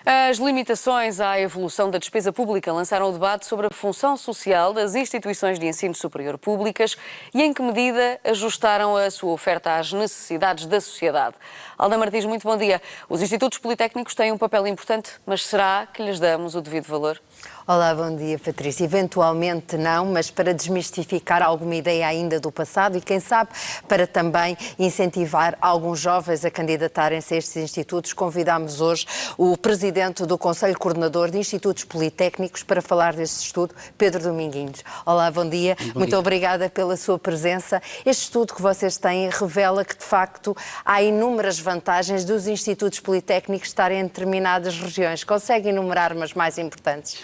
As limitações à evolução da despesa pública lançaram o debate sobre a função social das instituições de ensino superior públicas e em que medida ajustaram a sua oferta às necessidades da sociedade. Alda Martins, muito bom dia. Os institutos politécnicos têm um papel importante, mas será que lhes damos o devido valor? Olá, bom dia, Patrícia. Eventualmente não, mas para desmistificar alguma ideia ainda do passado e, quem sabe, para também incentivar alguns jovens a candidatarem-se a estes institutos, convidamos hoje o presidente do Conselho Coordenador de Institutos Politécnicos para falar deste estudo, Pedro Dominguinhos. Olá, bom dia. Muito obrigada pela sua presença. Este estudo que vocês têm revela que, de facto, há inúmeras vantagens dos institutos politécnicos estarem em determinadas regiões. Consegue enumerar umas mais importantes?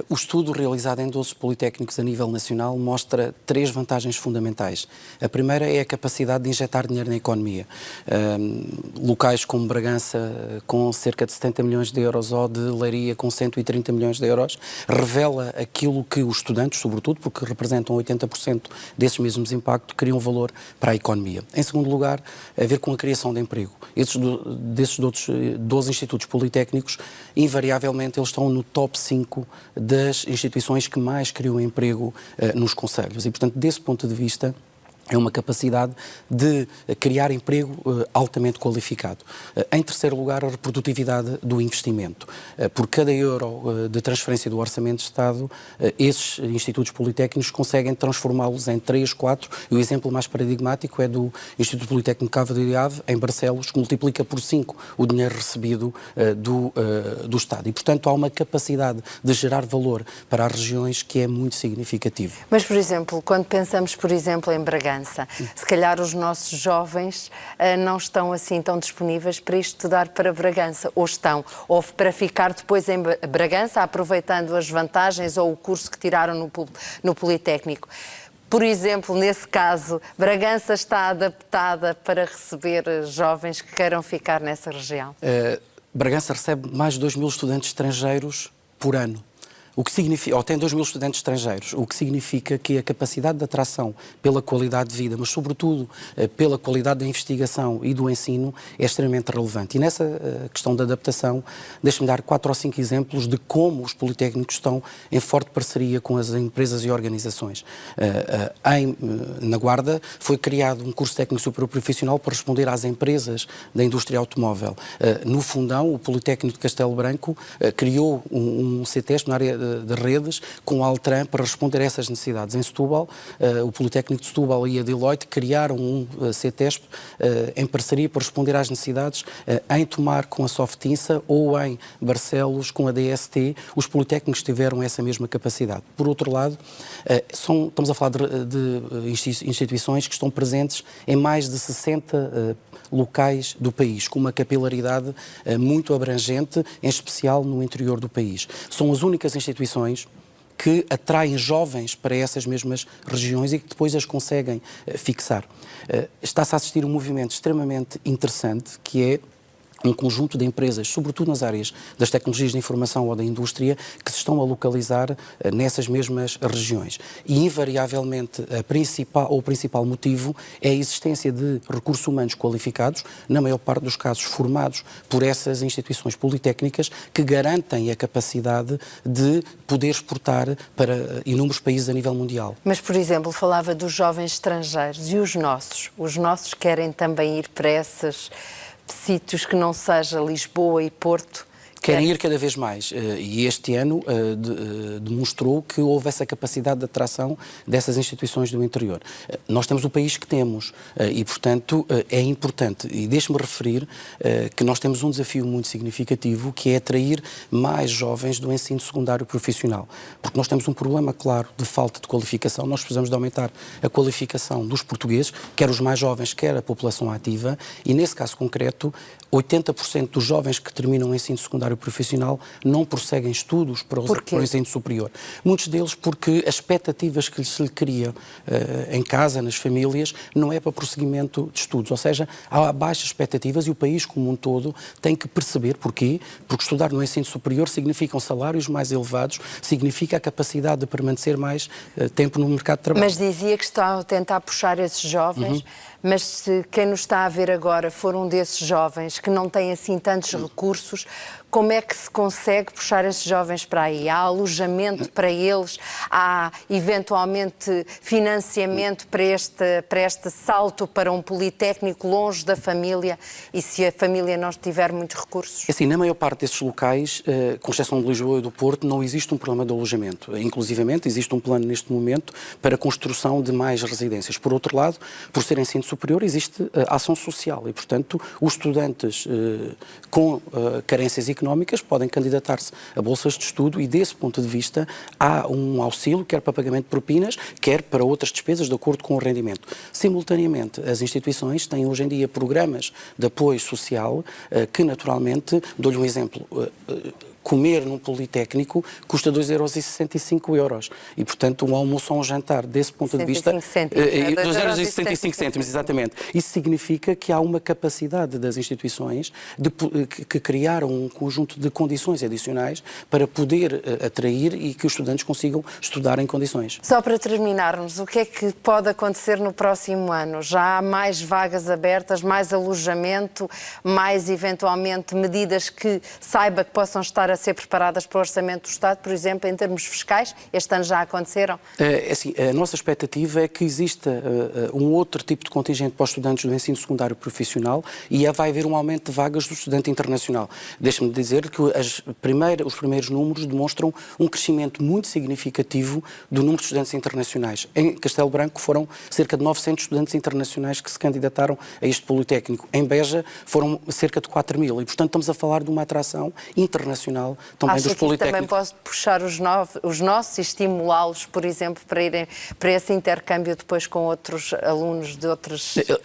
O estudo realizado em 12 politécnicos a nível nacional mostra 3 vantagens fundamentais. A primeira é a capacidade de injetar dinheiro na economia. Locais como Bragança, com cerca de 70 milhões de euros, ou de Leiria, com 130 milhões de euros, revela aquilo que os estudantes, sobretudo, porque representam 80% desses mesmos impactos, criam valor para a economia. Em segundo lugar, a ver com a criação de emprego. Desses outros 12 institutos politécnicos, invariavelmente, eles estão no top 5 das instituições que mais criam emprego nos concelhos. E, portanto, desse ponto de vista, é uma capacidade de criar emprego altamente qualificado. Em terceiro lugar, a reprodutividade do investimento. Por cada euro de transferência do Orçamento de Estado, esses institutos politécnicos conseguem transformá-los em 3, 4. E o exemplo mais paradigmático é do Instituto Politécnico Cabo Delgado, em Barcelos, que multiplica por 5 o dinheiro recebido do Estado. E, portanto, há uma capacidade de gerar valor para as regiões que é muito significativo. Mas, por exemplo, quando pensamos, por exemplo, em Bragança, se calhar os nossos jovens não estão assim tão disponíveis para estudar para Bragança, ou estão, ou para ficar depois em Bragança, aproveitando as vantagens ou o curso que tiraram no Politécnico. Por exemplo, nesse caso, Bragança está adaptada para receber jovens que queiram ficar nessa região? Bragança recebe mais de 2.000 estudantes estrangeiros por ano. O que significa, ou tem 2.000 estudantes estrangeiros, o que significa que a capacidade de atração pela qualidade de vida, mas sobretudo pela qualidade da investigação e do ensino, é extremamente relevante. E nessa questão da adaptação, deixe-me dar 4 ou 5 exemplos de como os politécnicos estão em forte parceria com as empresas e organizações. Na Guarda foi criado um curso técnico superior profissional para responder às empresas da indústria automóvel. No Fundão, o Politécnico de Castelo Branco criou um CTESP na área de redes, com a Altran, para responder a essas necessidades. Em Setúbal, o Politécnico de Setúbal e a Deloitte criaram um CTESP em parceria para responder às necessidades em Tomar com a Softinsa ou em Barcelos com a DST. Os Politécnicos tiveram essa mesma capacidade. Por outro lado, estamos a falar de instituições que estão presentes em mais de 60 locais do país, com uma capilaridade muito abrangente, em especial no interior do país. São as únicas instituições que atraem jovens para essas mesmas regiões e que depois as conseguem fixar. Está-se a assistir a um movimento extremamente interessante, que é um conjunto de empresas, sobretudo nas áreas das tecnologias de informação ou da indústria, que se estão a localizar nessas mesmas regiões. E, invariavelmente, o principal motivo é a existência de recursos humanos qualificados, na maior parte dos casos formados por essas instituições politécnicas, que garantem a capacidade de poder exportar para inúmeros países a nível mundial. Mas, por exemplo, falava dos jovens estrangeiros e os nossos. Os nossos querem também ir para esses sítios que não seja Lisboa e Porto? Querem ir cada vez mais e este ano demonstrou que houve essa capacidade de atração dessas instituições do interior. Nós temos o país que temos e, portanto, é importante. E deixe-me referir que nós temos um desafio muito significativo, que é atrair mais jovens do ensino secundário profissional. Porque nós temos um problema, claro, de falta de qualificação. Nós precisamos de aumentar a qualificação dos portugueses, quer os mais jovens, quer a população ativa, e nesse caso concreto, 80% dos jovens que terminam o ensino secundário profissional não prosseguem estudos para o ensino superior. Muitos deles porque as expectativas que se lhe cria em casa, nas famílias, não é para prosseguimento de estudos. Ou seja, há baixas expectativas e o país como um todo tem que perceber porquê. Porque estudar no ensino superior significam salários mais elevados, significa a capacidade de permanecer mais tempo no mercado de trabalho. Mas dizia que está a tentar puxar esses jovens mas se quem nos está a ver agora for um desses jovens que não tem assim tantos recursos, como é que se consegue puxar esses jovens para aí? Há alojamento para eles? Há, eventualmente, financiamento para este salto para um politécnico longe da família? E se a família não tiver muitos recursos? Assim, na maior parte desses locais, com exceção de Lisboa e do Porto, não existe um problema de alojamento. Inclusivamente, existe um plano neste momento para a construção de mais residências. Por outro lado, por ser ensino superior, existe ação social e, portanto, os estudantes com carências económicas podem candidatar-se a bolsas de estudo e, desse ponto de vista, há um auxílio, quer para pagamento de propinas, quer para outras despesas, de acordo com o rendimento. Simultaneamente, as instituições têm hoje em dia programas de apoio social que, naturalmente, dou-lhe um exemplo, comer num politécnico custa 2,65 euros. E, portanto, um almoço ou um jantar, desse ponto de vista... 2,65 cêntimos, exatamente. Isso significa que há uma capacidade das instituições que criaram um conjunto de condições adicionais para poder atrair e que os estudantes consigam estudar em condições. Só para terminarmos, o que é que pode acontecer no próximo ano? Já há mais vagas abertas, mais alojamento, mais, eventualmente, medidas que saiba que possam estar a ser preparadas para o Orçamento do Estado, por exemplo, em termos fiscais? Este ano já aconteceram? Assim, a nossa expectativa é que exista um outro tipo de contingente para os estudantes do ensino secundário profissional e vai haver um aumento de vagas do estudante internacional. Deixe-me dizer que os primeiros números demonstram um crescimento muito significativo do número de estudantes internacionais. Em Castelo Branco foram cerca de 900 estudantes internacionais que se candidataram a este Politécnico. Em Beja foram cerca de 4.000 e, portanto, estamos a falar de uma atração internacional também dos politécnicos. Também pode puxar os nossos e estimulá-los, por exemplo, para irem para esse intercâmbio depois com outros alunos de outros países?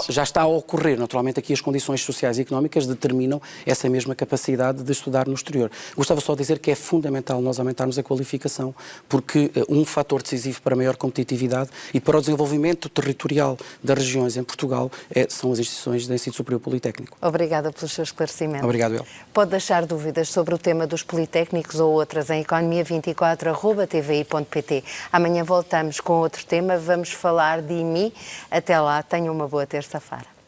Já está a ocorrer. Naturalmente, aqui as condições sociais e económicas determinam essa mesma capacidade de estudar no exterior. Gostava só de dizer que é fundamental nós aumentarmos a qualificação, porque um fator decisivo para a maior competitividade e para o desenvolvimento territorial das regiões em Portugal são as instituições de ensino superior politécnico. Obrigada pelo seu esclarecimento. Obrigado, El. Pode deixar dúvidas sobre o tema dos politécnicos ou outras em economia24@tvi.pt. Amanhã voltamos com outro tema. Vamos falar de IMI. Até lá, tenham uma boa terça-feira.